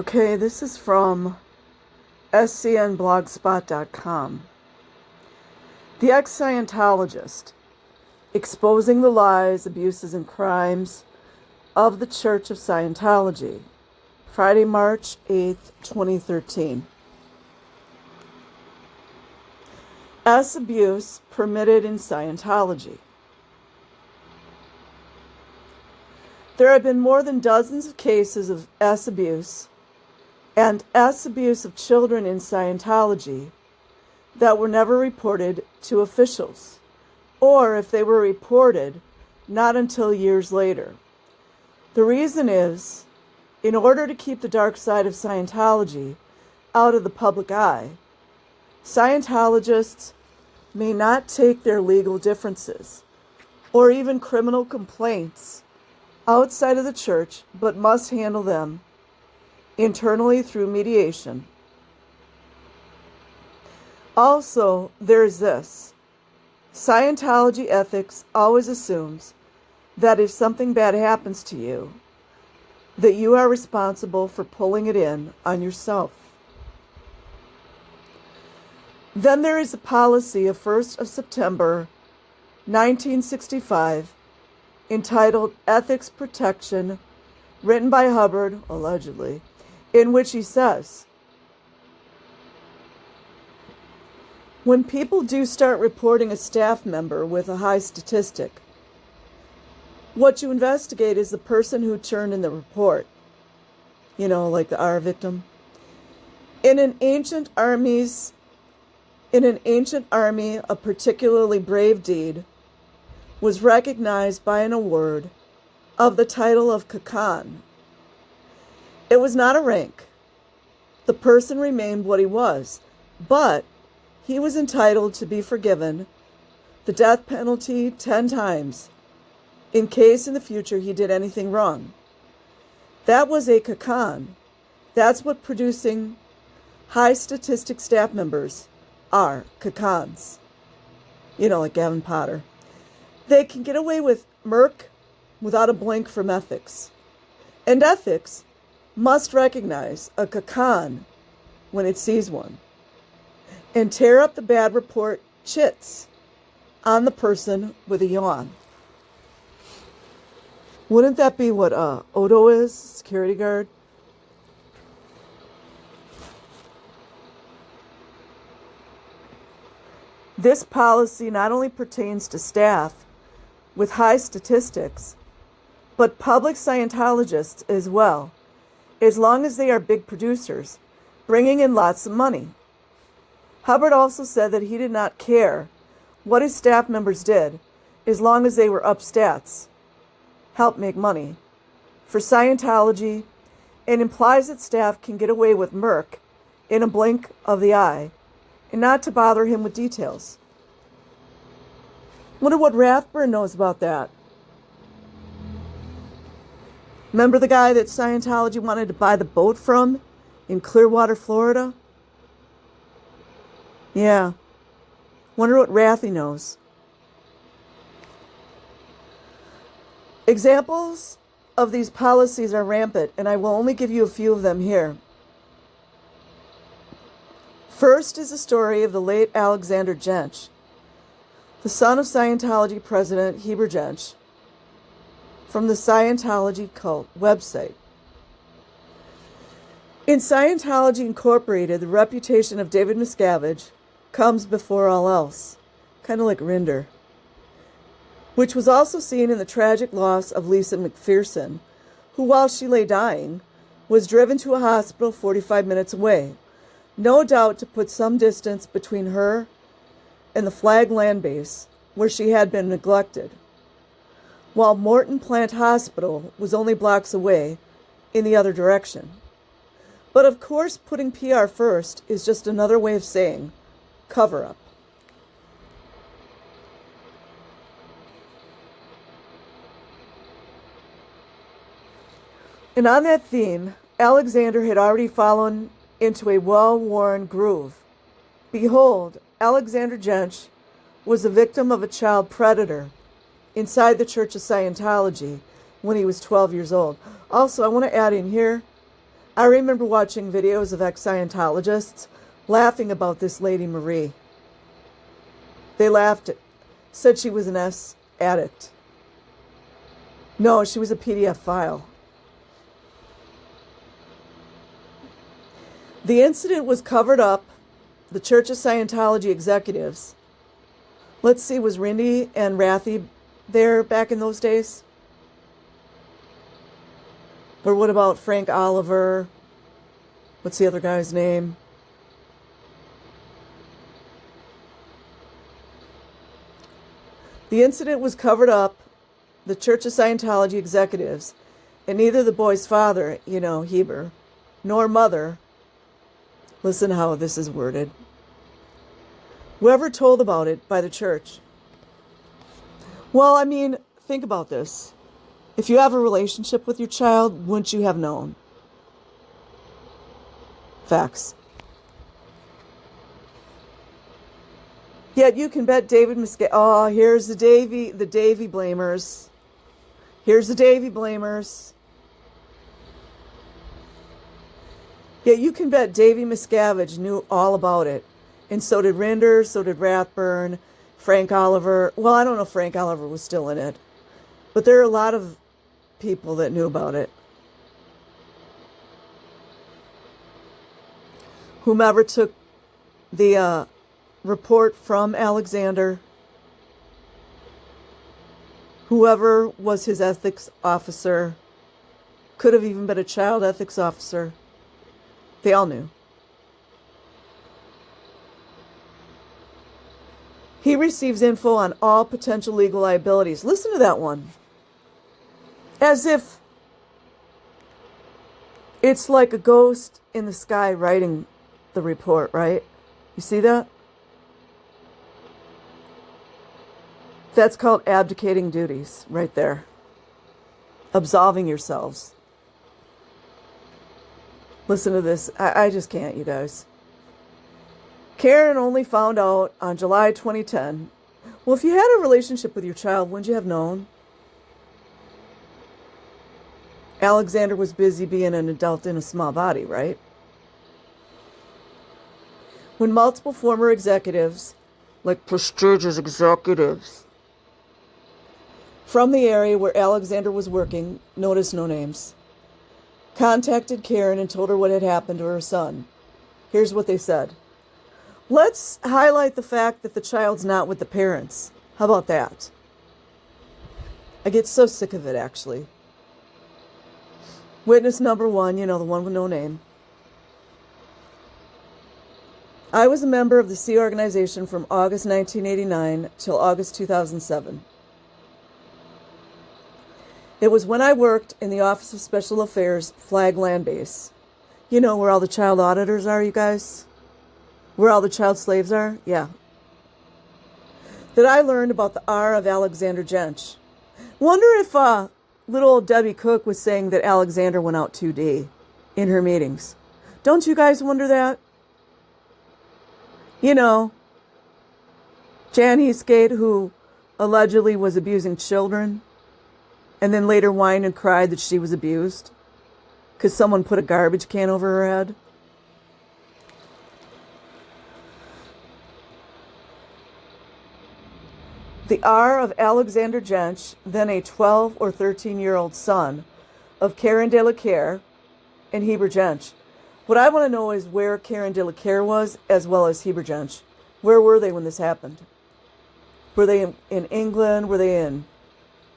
Okay, this is from scnblogspot.com. The ex-Scientologist, exposing the lies, abuses, and crimes of the Church of Scientology. Friday, March 8th, 2013. S abuse permitted in Scientology. There have been more than dozens of cases of S abuse and S abuse of children in Scientology that were never reported to officials, or if they were reported, not until years later. The reason is, in order to keep the dark side of Scientology out of the public eye, Scientologists may not take their legal differences or even criminal complaints outside of the church, but must handle them internally through mediation. Also, there's this. Scientology ethics always assumes that if something bad happens to you, that you are responsible for pulling it in on yourself. Then there is a policy of 1st of September 1965 entitled Ethics Protection, written by Hubbard, allegedly, in which he says, when people do start reporting a staff member with a high statistic, what you investigate is the person who turned in the report. You know, like the R victim. In an ancient army, a particularly brave deed was recognized by an award of the title of Kakan. It was not a rank. The person remained what he was, but he was entitled to be forgiven the death penalty 10 times in case in the future he did anything wrong. That was a Kakan. That's what producing high statistic staff members are, Kakans. You know, like Gavin Potter. They can get away with murk without a blink from ethics. And ethics must recognize a Kakan when it sees one and tear up the bad report chits on the person with a yawn. Wouldn't that be what Odo is, security guard? This policy not only pertains to staff with high statistics, but public Scientologists as well, as long as they are big producers, bringing in lots of money. Hubbard also said that he did not care what his staff members did, as long as they were up stats, help make money for Scientology, and implies that staff can get away with murk in a blink of the eye, and not to bother him with details. Wonder what Rathburn knows about that. Remember the guy that Scientology wanted to buy the boat from in Clearwater, Florida? Yeah. Wonder what Rathy knows. Examples of these policies are rampant, and I will only give you a few of them here. First is the story of the late Alexander Jench, the son of Scientology President Heber Jench, from the Scientology Cult website. In Scientology Incorporated, the reputation of David Miscavige comes before all else, kind of like Rinder, which was also seen in the tragic loss of Lisa McPherson, who, while she lay dying, was driven to a hospital 45 minutes away, no doubt to put some distance between her and the Flag land base where she had been neglected, while Morton Plant Hospital was only blocks away in the other direction. But of course, putting PR first is just another way of saying cover up. And on that theme, Alexander had already fallen into a well-worn groove. Behold, Alexander Jench was the victim of a child predator inside the Church of Scientology when he was 12 years old. Also, I want to add in here I remember watching videos of ex-Scientologists laughing about this lady Marie. They laughed, said she was an S addict. No, she was a PDF file. The incident was covered up. The Church of Scientology executives. Let's see, was Rindy and Rathy there back in those days? Or what about Frank Oliver? What's the other guy's name? The incident was covered up. The Church of Scientology executives, and neither the boy's father, Heber, nor mother, listen how this is worded, were ever told about it by the church. Well, I mean, think about this. If you have a relationship with your child, wouldn't you have known? Facts. Yet you can bet David Eastgate. Oh, here's the Davy blamers. Here's the Davy blamers. Yet you can bet Davy Miscavige knew all about it. And so did Rinder, so did Rathburn, Frank Oliver. Well, I don't know if Frank Oliver was still in it. But there are a lot of people that knew about it. Whomever took the report from Alexander, whoever was his ethics officer, could have even been a child ethics officer. They all knew. He receives info on all potential legal liabilities. Listen to that one. As if it's like a ghost in the sky writing the report, right? You see that? That's called abdicating duties right there. Absolving yourselves. Listen to this. I just can't, you guys. Karen only found out on July 2010. Well, if you had a relationship with your child, wouldn't you have known? Alexander was busy being an adult in a small body, right? When multiple former executives, like prestigious executives, from the area where Alexander was working, notice no names, contacted Karen and told her what had happened to her son. Here's what they said. Let's highlight the fact that the child's not with the parents. How about that? I get so sick of it, actually. Witness number one, the one with no name. I was a member of the Sea Organization from August 1989 till August 2007. It was when I worked in the Office of Special Affairs Flag Land Base. You know where all the child auditors are, you guys? Where all the child slaves are? Yeah. That I learned about the R of Alexander Jench. Wonder if little old Debbie Cook was saying that Alexander went out 2D in her meetings. Don't you guys wonder that? Jan Eastgate, who allegedly was abusing children, and then later whined and cried that she was abused because someone put a garbage can over her head. The R of Alexander Jench, then a 12 or 13-year-old son of Karen de la Care and Heber Jench. What I want to know is where Karen de la Care was, as well as Heber Jench. Where were they when this happened? Were they in England? Were they in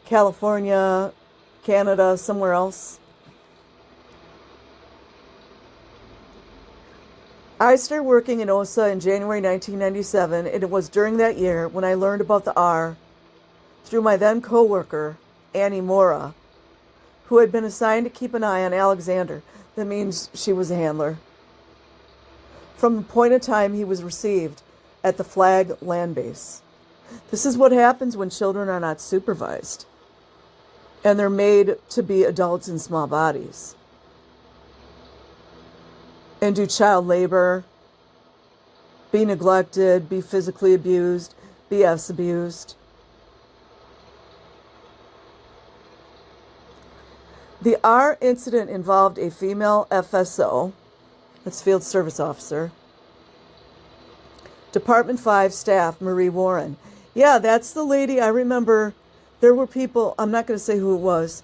California, Canada, somewhere else? I started working in OSA in January 1997, and it was during that year when I learned about the R through my then co-worker, Annie Mora, who had been assigned to keep an eye on Alexander. That means she was a handler. From the point of time he was received at the Flag Land Base. This is what happens when children are not supervised, and they're made to be adults in small bodies, and do child labor, be neglected, be physically abused, be abused. The R incident involved a female FSO, that's Field Service Officer, Department 5 staff, Marie Warren. Yeah, that's the lady. I remember there were people, I'm not going to say who it was,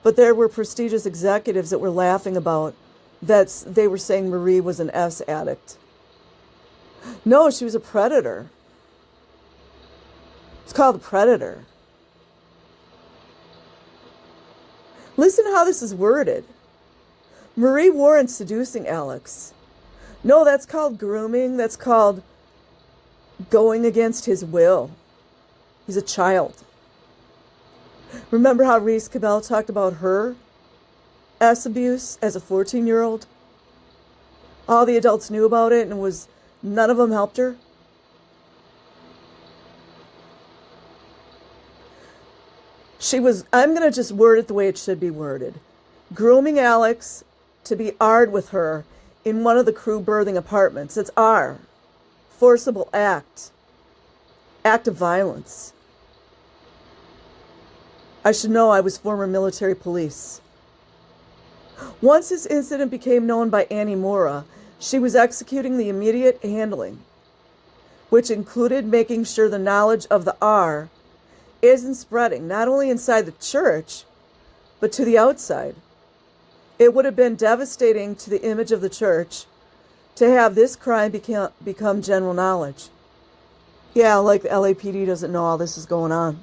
but there were prestigious executives that were laughing about that. They were saying Marie was an S addict. No, she was a predator. It's called a predator. Listen how this is worded. Marie Warren seducing Alex. No, that's called grooming. That's called going against his will. He's a child. Remember how Reese Cabell talked about her S abuse as a 14-year-old? All the adults knew about it and none of them helped her. I'm going to just word it the way it should be worded. Grooming Alex to be R'd with her in one of the crew berthing apartments. It's R. Forcible act. Act of violence. I should know I was former military police. Once this incident became known by Annie Mora, she was executing the immediate handling, which included making sure the knowledge of the R isn't spreading, not only inside the church, but to the outside. It would have been devastating to the image of the church to have this crime become general knowledge. Yeah, like the LAPD doesn't know all this is going on.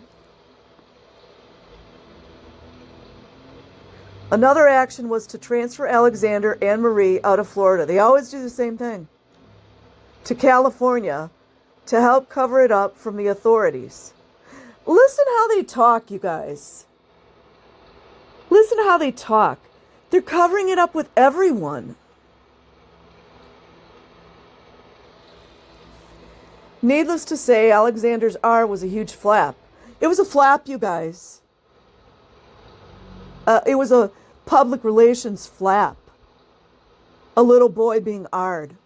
Another action was to transfer Alexander and Marie out of Florida. They always do the same thing. To California to help cover it up from the authorities. Listen how they talk, you guys. Listen how they talk. They're covering it up with everyone. Needless to say, Alexander's R was a huge flap. It was a flap, you guys. It was a public relations flap. A little boy being R'd.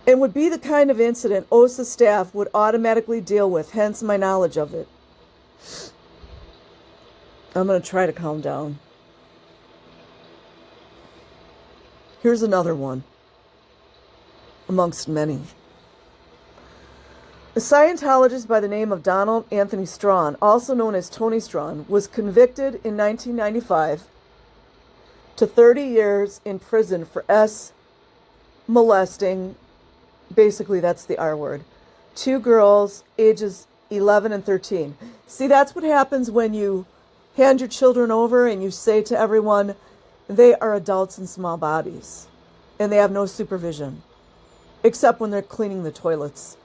It would be the kind of incident OSA staff would automatically deal with, hence my knowledge of it. I'm going to try to calm down. Here's another one, amongst many. A Scientologist by the name of Donald Anthony Strawn, also known as Tony Strawn, was convicted in 1995 to 30 years in prison for molesting, basically that's the R word, 2 girls ages 11 and 13. See, that's what happens when you hand your children over and you say to everyone, they are adults in small bodies and they have no supervision, except when they're cleaning the toilets.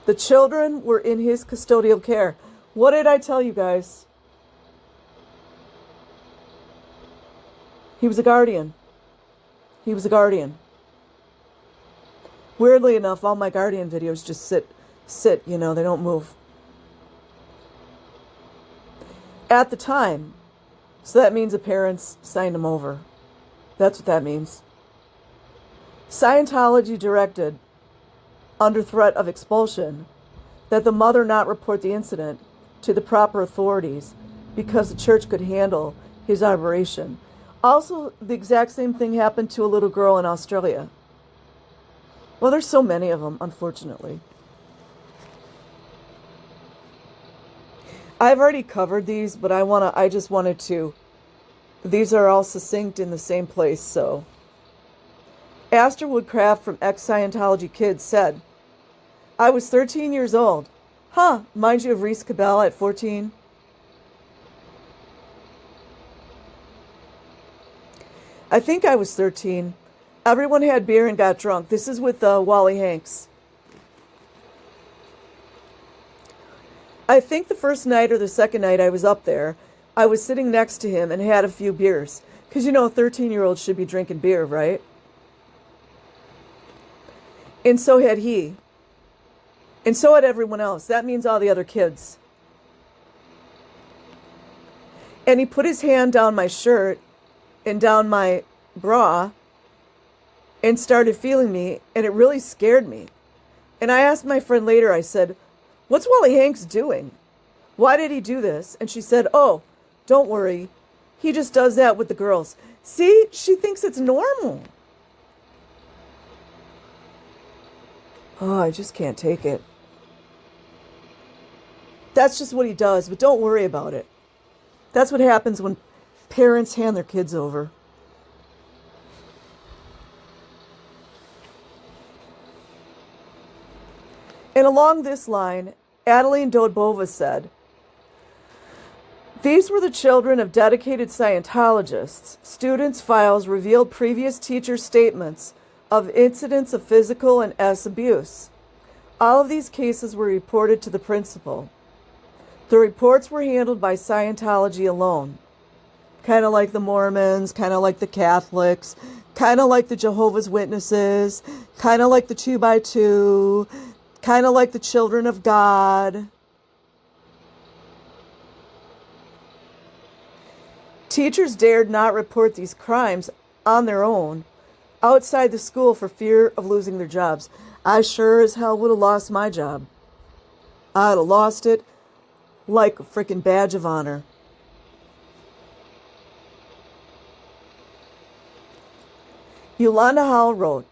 The children were in his custodial care. What did I tell you guys? He was a guardian. He was a guardian. Weirdly enough, all my guardian videos just sit, they don't move. At the time. So that means the parents signed him over. That's what that means. Scientology directed, under threat of expulsion, that the mother not report the incident to the proper authorities because the church could handle his aberration. Also, the exact same thing happened to a little girl in Australia. Well, there's so many of them, unfortunately. I've already covered these, but I just wanted to. These are all succinct in the same place, so. Aster Woodcraft from Ex-Scientology Kids said, I was 13 years old. Huh, mind you of Reese Cabell at 14? I think I was 13. Everyone had beer and got drunk. This is with Wally Hanks. I think the first night or the second night I was up there, I was sitting next to him and had a few beers. Because, 13-year-olds should be drinking beer, right? And so had he. And so had everyone else. That means all the other kids. And he put his hand down my shirt and down my bra and started feeling me, and it really scared me. And I asked my friend later, I said, What's Wally Hanks doing? Why did he do this? And she said, oh, don't worry. He just does that with the girls. See, she thinks it's normal. Oh, I just can't take it. That's just what he does, but don't worry about it. That's what happens when parents hand their kids over. And along this line, Adeline Dodbova said, these were the children of dedicated Scientologists. Students' files revealed previous teachers' statements of incidents of physical and abuse. All of these cases were reported to the principal. The reports were handled by Scientology alone. Kind of like the Mormons, kind of like the Catholics, kind of like the Jehovah's Witnesses, kind of like the 2x2, kind of like the Children of God. Teachers dared not report these crimes on their own outside the school for fear of losing their jobs. I sure as hell would have lost my job. I'd have lost it like a freaking badge of honor. Yolanda Howell wrote,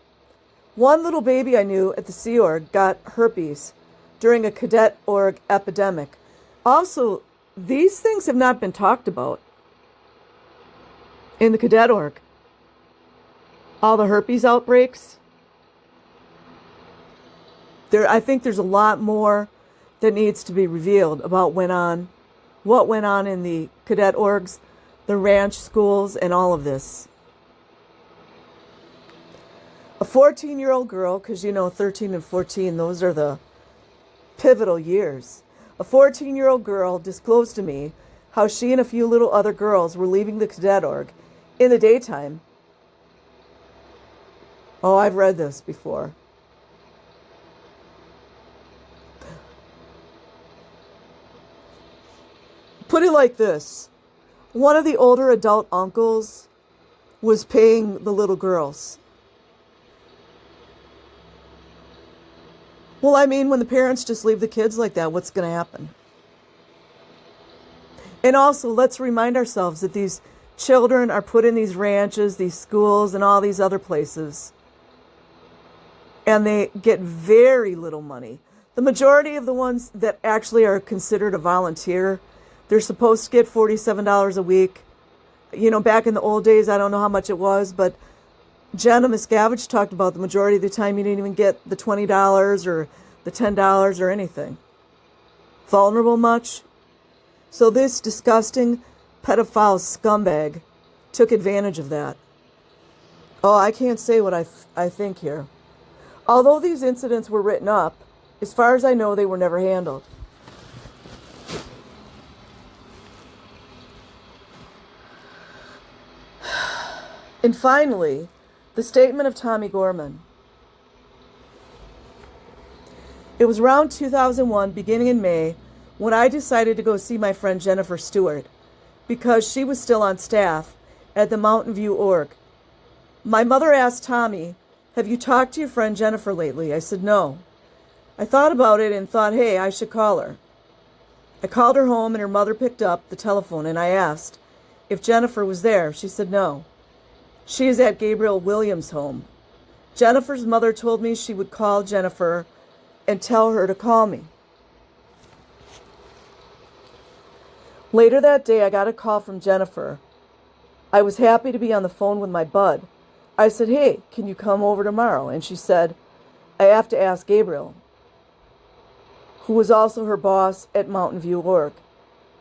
one little baby I knew at the Sea Org got herpes during a cadet org epidemic. Also, these things have not been talked about in the cadet org. All the herpes outbreaks. I think there's a lot more that needs to be revealed about what went on in the cadet orgs, the ranch schools, and all of this. A 14-year-old girl, because 13 and 14, those are the pivotal years. A 14-year-old girl disclosed to me how she and a few little other girls were leaving the cadet org in the daytime. Oh, I've read this before. Put it like this. One of the older adult uncles was paying the little girls. Well, I mean, when the parents just leave the kids like that, what's going to happen? And also, let's remind ourselves that these children are put in these ranches, these schools, and all these other places. And they get very little money. The majority of the ones that actually are considered a volunteer, they're supposed to get $47 a week. Back in the old days, I don't know how much it was, but Jenna Miscavige talked about the majority of the time you didn't even get the $20 or the $10 or anything. Vulnerable much? So this disgusting pedophile scumbag took advantage of that. Oh, I can't say what I think here. Although these incidents were written up, as far as I know, they were never handled. And finally, the statement of Tommy Gorman. It was around 2001, beginning in May, when I decided to go see my friend Jennifer Stewart, because she was still on staff at the Mountain View Org. My mother asked Tommy, have you talked to your friend Jennifer lately? I said, no. I thought about it and thought, hey, I should call her. I called her home and her mother picked up the telephone and I asked if Jennifer was there. She said no. She is at Gabriel Williams' home. Jennifer's mother told me she would call Jennifer and tell her to call me. Later that day, I got a call from Jennifer. I was happy to be on the phone with my bud. I said, hey, can you come over tomorrow? And she said, I have to ask Gabriel, who was also her boss at Mountain View Org.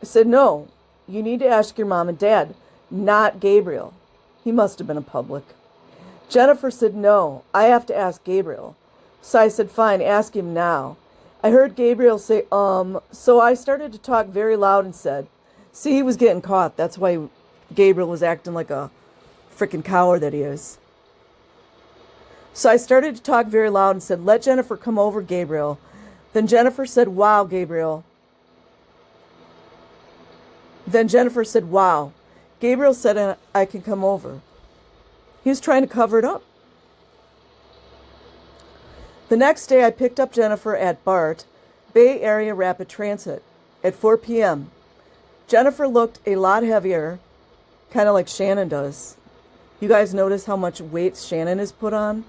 I said, no, you need to ask your mom and dad, not Gabriel. He must have been a public. Jennifer said, no, I have to ask Gabriel. So I said, fine, ask him now. I heard Gabriel say, so I started to talk very loud and said, see, he was getting caught. That's why Gabriel was acting like a freaking coward that he is. So I started to talk very loud and said, let Jennifer come over, Gabriel. Then Jennifer said, wow, Gabriel. Then Jennifer said, wow. Gabriel said, I can come over. He was trying to cover it up. The next day, I picked up Jennifer at BART, Bay Area Rapid Transit at 4 p.m. Jennifer looked a lot heavier, kind of like Shannon does. You guys notice how much weight Shannon has put on?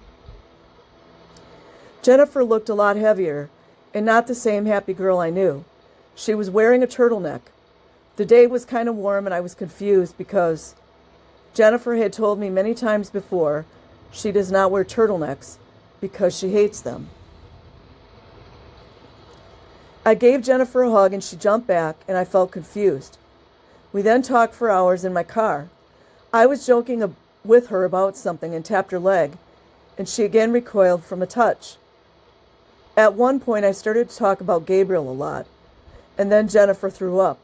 Jennifer looked a lot heavier and not the same happy girl I knew. She was wearing a turtleneck. The day was kind of warm and I was confused because Jennifer had told me many times before she does not wear turtlenecks because she hates them. I gave Jennifer a hug and she jumped back and I felt confused. We then talked for hours in my car. I was joking with her about something and tapped her leg, and she again recoiled from a touch. At one point I started to talk about Gabriel a lot, and then Jennifer threw up.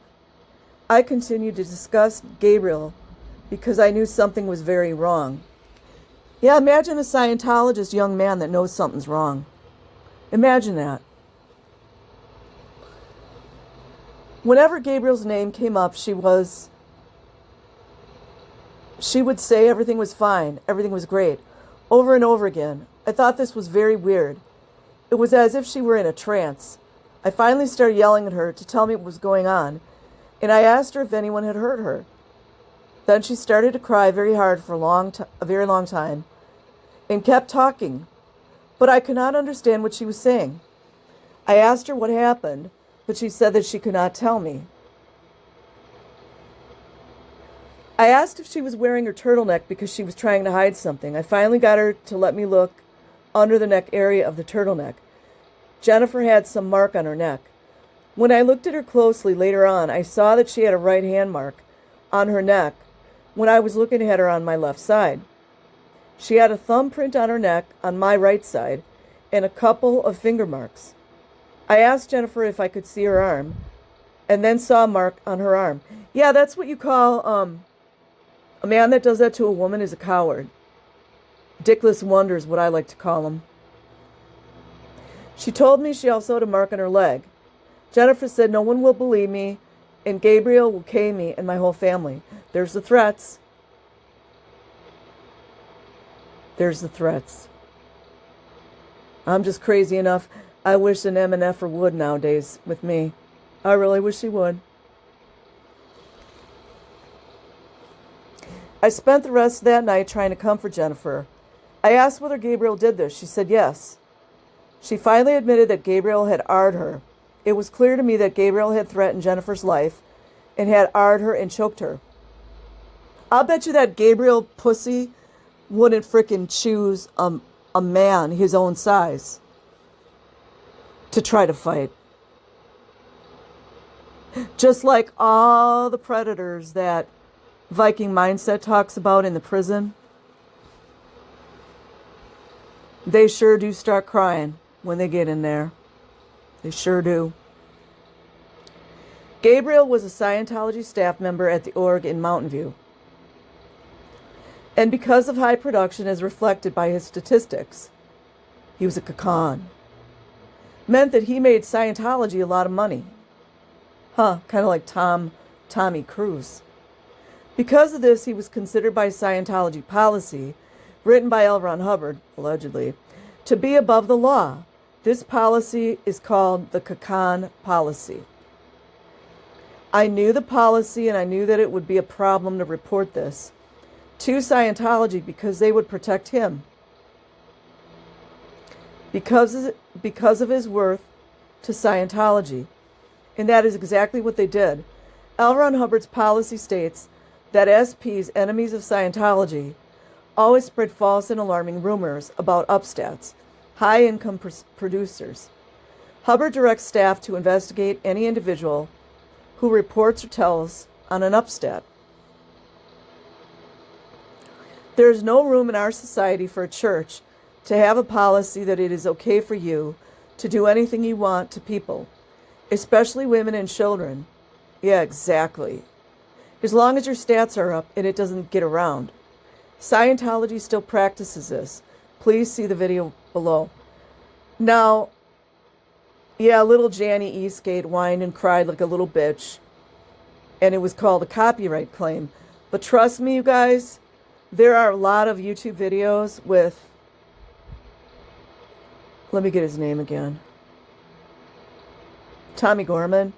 I continued to discuss Gabriel because I knew something was very wrong. Yeah, imagine a Scientologist young man that knows something's wrong. Imagine that. Whenever Gabriel's name came up, she would say everything was fine, everything was great, over and over again. I thought this was very weird. It was as if she were in a trance. I finally started yelling at her to tell me what was going on, and I asked her if anyone had hurt her. Then she started to cry very hard for a very long time and kept talking, but I could not understand what she was saying. I asked her what happened, but she said that she could not tell me. I asked if she was wearing her turtleneck because she was trying to hide something. I finally got her to let me look under the neck area of the turtleneck. Jennifer had some mark on her neck. When I looked at her closely later on, I saw that she had a right hand mark on her neck when I was looking at her on my left side. She had a thumbprint on her neck on my right side and a couple of finger marks. I asked Jennifer if I could see her arm and then saw a mark on her arm. Yeah, that's what you call a man that does that to a woman is a coward. Dickless wonder is what I like to call him. She told me she also had a mark on her leg. Jennifer said no one will believe me and Gabriel will kill me and my whole family. There's the threats. There's the threats. I'm just crazy enough. I wish an MNFer would nowadays with me. I really wish he would. I spent the rest of that night trying to comfort Jennifer. I asked whether Gabriel did this. She said yes. She finally admitted that Gabriel had R''ed her. It was clear to me that Gabriel had threatened Jennifer's life and had R''ed her and choked her. I'll bet you that Gabriel pussy wouldn't frickin' choose a man his own size to try to fight. Just like all the predators that Viking mindset talks about in the prison, they sure do start crying when they get in there. They sure do. Gabriel was a Scientology staff member at the org in Mountain View. And because of high production as reflected by his statistics, he was a cacon. Meant that he made Scientology a lot of money. Kind of like Tommy Cruise. Because of this, he was considered by Scientology policy, written by L. Ron Hubbard, allegedly, to be above the law. This policy is called the Cacon policy. I knew the policy and I knew that it would be a problem to report this to Scientology because they would protect him. Because of his worth to Scientology. And that is exactly what they did. L. Ron Hubbard's policy states that SPs, enemies of Scientology, always spread false and alarming rumors about upstats, high-income producers. Hubbard directs staff to investigate any individual who reports or tells on an upstat. There is no room in our society for a church to have a policy that it is okay for you to do anything you want to people, especially women and children. Yeah, exactly. As long as your stats are up and it doesn't get around. Scientology still practices this. Please see the video below. Now, yeah, little Jan Eastgate whined and cried like a little bitch, and it was called a copyright claim. But trust me, you guys, there are a lot of YouTube videos with, let me get his name again. Tommy Gorman.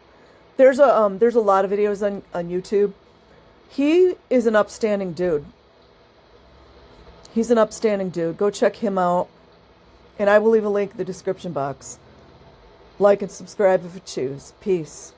There's a lot of videos on YouTube. He is an upstanding dude. He's an upstanding dude. Go check him out. And I will leave a link in the description box. Like and subscribe if you choose. Peace.